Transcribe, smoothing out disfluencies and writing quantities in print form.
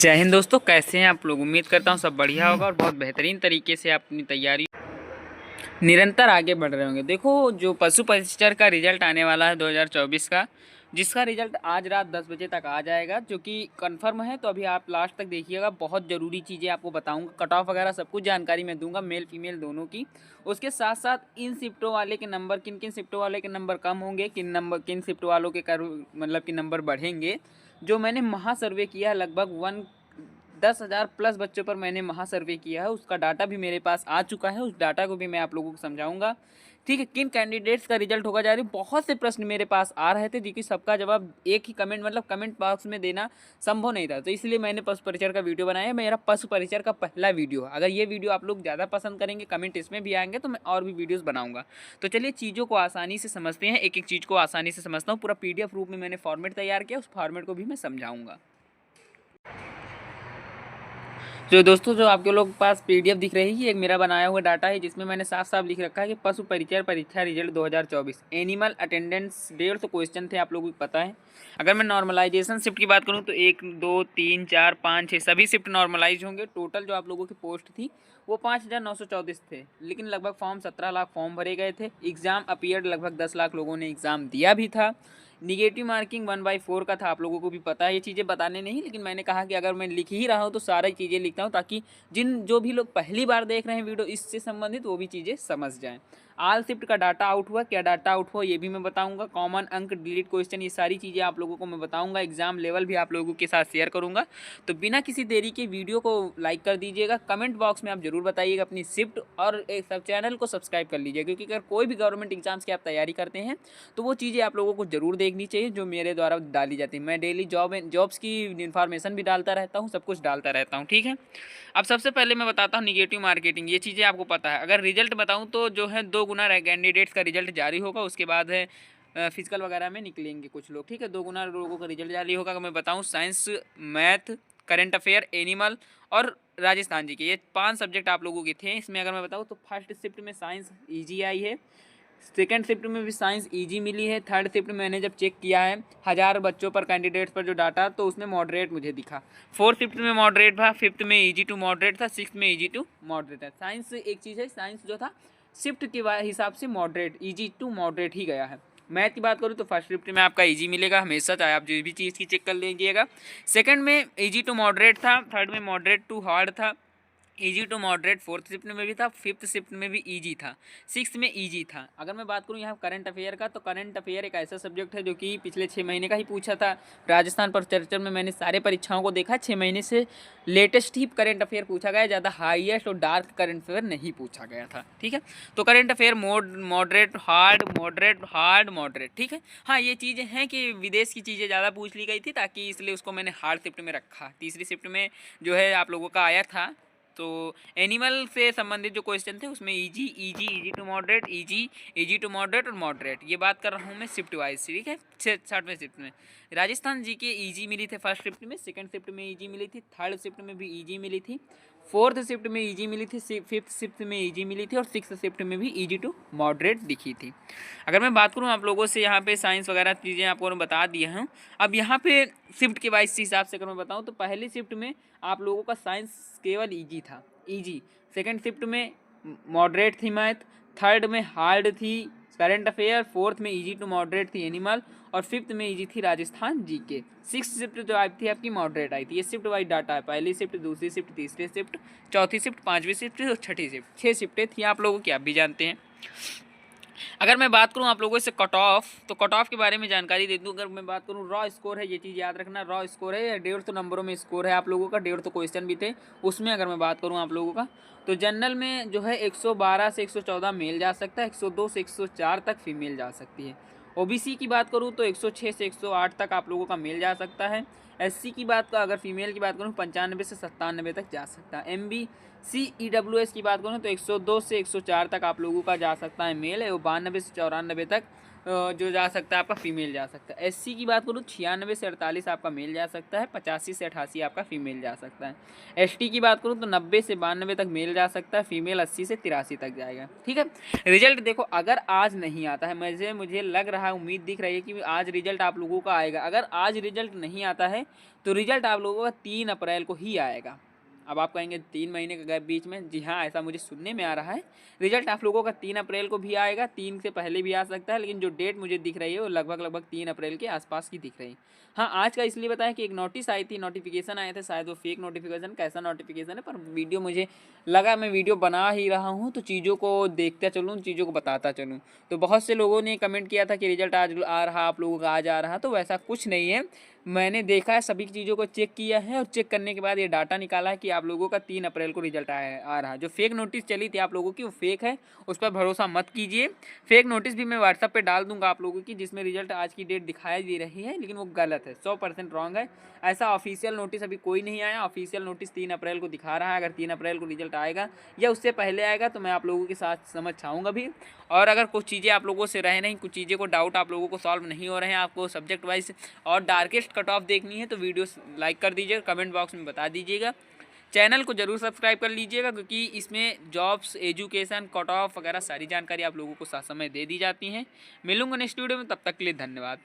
जय हिंद दोस्तों, कैसे हैं आप लोग। उम्मीद करता हूँ सब बढ़िया होगा और बहुत बेहतरीन तरीके से आप अपनी तैयारी निरंतर आगे बढ़ रहे होंगे। देखो, जो पशु परिचर का रिजल्ट आने वाला है 2024 का, जिसका रिजल्ट आज रात 10 बजे तक आ जाएगा, जो कि कंफर्म है। तो अभी आप लास्ट तक देखिएगा, बहुत ज़रूरी चीज़ें आपको बताऊंगा। कट ऑफ वगैरह सब कुछ जानकारी मैं दूंगा, मेल फीमेल दोनों की। उसके साथ साथ इन शिफ्टों वाले के नंबर, किन किन शिफ्टों वाले के नंबर कम होंगे, किन शिफ्ट वालों के मतलब कि नंबर बढ़ेंगे। जो मैंने महा सर्वे किया है, लगभग 10,000 प्लस बच्चों पर मैंने महा सर्वे किया है, उसका डाटा भी मेरे पास आ चुका है। उस डाटा को भी मैं आप लोगों को समझाऊंगा। ठीक है, किन कैंडिडेट्स का रिजल्ट होगा जा रही। बहुत से प्रश्न मेरे पास आ रहे थे, जिसकी सबका जवाब एक ही कमेंट मतलब कमेंट बॉक्स में देना संभव नहीं था। तो इसलिए मैंने पशु परिचर का वीडियो बनाया है। मेरा पशु परिचर का पहला वीडियो है। अगर ये वीडियो आप लोग ज़्यादा पसंद करेंगे, कमेंट इसमें भी आएंगे, तो मैं और भी वीडियोज़ बनाऊंगा। तो चलिए चीज़ों को आसानी से समझते हैं, एक एक चीज़ को आसानी से समझता हूँ। पूरा PDF रूप में मैंने फॉर्मेट तैयार किया, उस फॉर्मेट को भी मैं समझाऊंगा। जो दोस्तों, जो आपके लोग पास PDF दिख रही है, एक मेरा बनाया हुआ डाटा है, जिसमें मैंने साफ साफ लिख रखा है कि पशु परिचर परीक्षा रिजल्ट 2024 एनिमल अटेंडेंस 150 क्वेश्चन थे, आप लोगों को पता है। अगर मैं नॉर्मलाइजेशन शिफ्ट की बात करूं तो 1 2 3 4 5 6 सभी शिफ्ट नॉर्मलाइज होंगे। टोटल जो आप लोगों की पोस्ट थी वो 5,934 थे, लेकिन लगभग फॉर्म 17 लाख फॉर्म भरे गए थे। एग्जाम अपीयर्ड लगभग 10 लाख लोगों ने एग्जाम दिया भी था। निगेटिव मार्किंग 1/4 का था, आप लोगों को भी पता है। ये चीज़ें बताने नहीं, लेकिन मैंने कहा कि अगर मैं लिख ही रहा हूँ तो सारी चीज़ें लिखता हूँ, ताकि जो भी लोग पहली बार देख रहे हैं वीडियो इससे संबंधित, वो भी चीज़ें समझ जाएं। आल शिफ्ट का डाटा आउट हुआ, क्या डाटा आउट हुआ ये भी मैं बताऊंगा। कॉमन अंक, डिलीट क्वेश्चन, ये सारी चीज़ें आप लोगों को मैं बताऊंगा। एग्जाम लेवल भी आप लोगों के साथ शेयर करूंगा। तो बिना किसी देरी के वीडियो को लाइक कर दीजिएगा। कमेंट बॉक्स में आप जरूर बताइएगा अपनी शिफ्ट, और एक सब चैनल को सब्सक्राइब कर लीजिएगा, क्योंकि अगर कोई भी गवर्नमेंट एग्जाम्स की आप तैयारी करते हैं तो वो चीज़ें आप लोगों को जरूर देखनी चाहिए, जो मेरे द्वारा डाली जाती है। मैं डेली जॉब्स की इन्फॉर्मेशन भी डालता रहता हूँ, सब कुछ डालता रहता हूँ। ठीक है, अब सबसे पहले मैं बताता हूँ निगेटिव मार्केटिंग। ये चीज़ें आपको पता है। अगर रिजल्ट बताऊँ तो जो है 2 गुना कैंडिडेट्स का रिजल्ट जारी होगा। उसके बाद है फिजिकल वगैरह में निकलेंगे कुछ लोग। ठीक है, 2 गुना लोगों का रिजल्ट जारी होगा। अगर मैं बताऊँ science, math, current affair, animal और राजस्थान जी के, ये 5 सब्जेक्ट आप लोगों के थे। इसमें अगर मैं बताऊँ तो फर्स्ट शिफ्ट में साइंस ईजी आई है, सेकेंड शिफ्ट में भी साइंस ईजी मिली है। थर्ड शिफ्ट में मैंने जब चेक किया है 1000 बच्चों पर कैंडिडेट्स पर जो डाटा, तो उसमें मॉडरेट मुझे दिखा। फोर्थ शिफ्ट में मॉडरेट था, फिफ्थ में ईजी टू मॉडरेट था, सिक्स में ईजी टू मॉडरेट है। साइंस एक चीज़ है, साइंस जो था शिफ्ट के हिसाब से मॉडरेट, ईजी टू मॉडरेट ही गया है। मैथ की बात करूँ तो फर्स्ट शिफ्ट में आपका ईजी मिलेगा हमेशा, चाहे आप जो भी चीज़ की चेक कर लीजिएगा। सेकंड में ईजी टू मॉडरेट था, थर्ड में मॉडरेट टू हार्ड था, easy to moderate fourth shift में भी था, फिफ्थ शिफ्ट में भी ईजी था, सिक्स में ईजी था। अगर मैं बात करूँ यहाँ करंट अफेयर का, तो करंट अफेयर एक ऐसा सब्जेक्ट है जो कि पिछले 6 महीने का ही पूछा था। राजस्थान पर चर्चा में मैंने सारे परीक्षाओं को देखा, 6 महीने से लेटेस्ट ही करंट अफेयर पूछा गया, ज़्यादा हाईएस्ट और डार्क करंट अफेयर नहीं पूछा गया था। ठीक है, तो current affair moderate hard, moderate hard, moderate. ठीक है, हाँ ये चीज़ें हैं कि विदेश की चीज़ें ज़्यादा पूछ ली गई थी, ताकि इसलिए उसको मैंने हार्ड शिफ्ट में रखा। तीसरी शिफ्ट में जो है आप लोगों का आया था, तो एनिमल से संबंधित जो क्वेश्चन थे उसमें easy, easy, easy to moderate, easy, easy to moderate और मॉडरेट, ये बात कर रहा हूँ मैं शिफ्ट वाइज। ठीक है, 60वें शिफ्ट में राजस्थान जी के ईजी मिली थी फर्स्ट शिफ्ट में, सेकंड शिफ्ट में ईजी मिली थी, थर्ड शिफ्ट में भी ईजी मिली थी, फोर्थ शिफ्ट में ईजी मिली थी, फिफ्थ शिफ्ट में ईजी मिली थी, और सिक्स शिफ्ट में भी ईजी टू मॉडरेट दिखी थी। अगर मैं बात करूँ आप लोगों से, यहाँ पे साइंस वगैरह चीज़ें आपको बता दिए हैं। अब यहाँ पे शिफ्ट के वाइज हिसाब से अगर मैं बताऊँ तो पहली शिफ्ट में आप लोगों का साइंस केवल ईजी था, ईजी। सेकंड शिफ्ट में मॉडरेट थी मैथ, थर्ड में हार्ड थी करंट अफेयर, फोर्थ में ईजी टू मॉडरेट थी एनिमल, और फिफ्थ में ईजी थी राजस्थान जी के। सिक्स शिफ्ट जो आई थी आपकी मॉडरेट आई थी। ये शिफ्ट वाइज डाटा है, पहली शिफ्ट, दूसरी शिफ्ट, तीसरी शिफ्ट, चौथी शिफ्ट, पाँचवीं शिफ्ट और छठी शिफ्ट, 6 शिफ्टें थी आप लोगों की, आप भी जानते हैं। अगर मैं बात करूं आप लोगों से कट ऑफ, तो कट ऑफ के बारे में जानकारी दे दूं। अगर मैं बात करूं रॉ स्कोर है, ये चीज़ याद रखना, रॉ स्कोर है, 150 नंबरों में स्कोर है आप लोगों का, 150 क्वेश्चन भी थे उसमें। अगर मैं बात करूं आप लोगों का, तो जनरल में जो है 112 से 114 मेल जा सकता है, 102 से 104 तक फीमेल जा सकती है। ओबीसी की बात करूं तो 106 से 108 तक आप लोगों का मेल जा सकता है। एससी की बात, अगर फीमेल की बात करूं 95 से 97 तक जा सकता है। MBCEWS की बात करूं तो 102 से 104 तक आप लोगों का जा सकता है मेल है, 92 से 94 तक जो जा सकता है आपका फीमेल जा सकता है। एससी की बात करूँ 96 से 48 आपका मेल जा सकता है, 85 से 88 आपका फीमेल जा सकता है। एसटी की बात करूँ तो 90 से 92 तक मेल जा सकता है, फीमेल 80 से 83 तक जाएगा। ठीक है, रिजल्ट देखो अगर आज नहीं आता है, मुझे लग रहा है, उम्मीद दिख रही है कि आज रिजल्ट आप लोगों का आएगा। अगर आज रिजल्ट नहीं आता है तो रिजल्ट आप लोगों का 3 अप्रैल को ही आएगा। अब आप कहेंगे 3 महीने का गैप बीच में, जी हाँ ऐसा मुझे सुनने में आ रहा है। रिजल्ट आप लोगों का 3 अप्रैल को भी आएगा, 3 से पहले भी आ सकता है, लेकिन जो डेट मुझे दिख रही है वो लगभग 3 अप्रैल के आसपास की दिख रही है। हाँ, आज का इसलिए बताया कि एक नोटिस आई थी, नोटिफिकेशन आए थे, शायद वो फेक नोटिफिकेशन, कैसा नोटिफिकेशन है, पर वीडियो मुझे लगा, मैं वीडियो बना ही रहा हूँ तो चीज़ों को देखता चलूँ, चीज़ों को बताता चलूँ। तो बहुत से लोगों ने कमेंट किया था कि रिजल्ट आज आ रहा, आप लोगों का आज आ रहा, तो वैसा कुछ नहीं है। मैंने देखा है, सभी चीज़ों को चेक किया है और चेक करने के बाद ये डाटा निकाला है कि आप लोगों का 3 अप्रैल को रिजल्ट आ रहा है। जो फेक नोटिस चली थी आप लोगों की वो फेक है, उस पर भरोसा मत कीजिए। फेक नोटिस भी मैं व्हाट्सएप पे डाल दूंगा आप लोगों की, जिसमें रिजल्ट आज की डेट दिखाई दे रही है, लेकिन वो गलत है, 100% रॉन्ग है। ऐसा ऑफिशियल नोटिस अभी कोई नहीं आया। ऑफिशियल नोटिस 3 अप्रैल को दिखा रहा है। अगर 3 अप्रैल को रिजल्ट आएगा या उससे पहले आएगा तो मैं आप लोगों के साथ समझ छाऊँगा भी। और अगर कुछ चीज़ें आप लोगों से रहे नहीं, कुछ चीज़ें को डाउट आप लोगों को सॉल्व नहीं हो रहे हैं, आपको सब्जेक्ट वाइज और डार्केस्ट कट ऑफ देखनी है तो वीडियो लाइक कर दीजिएगा, कमेंट बॉक्स में बता दीजिएगा। चैनल को जरूर सब्सक्राइब कर लीजिएगा, क्योंकि इसमें जॉब्स, एजुकेशन, कट ऑफ वगैरह सारी जानकारी आप लोगों को साथ समय दे दी जाती हैं। मिलूंगा नेक्स्ट वीडियो में, तब तक के लिए धन्यवाद।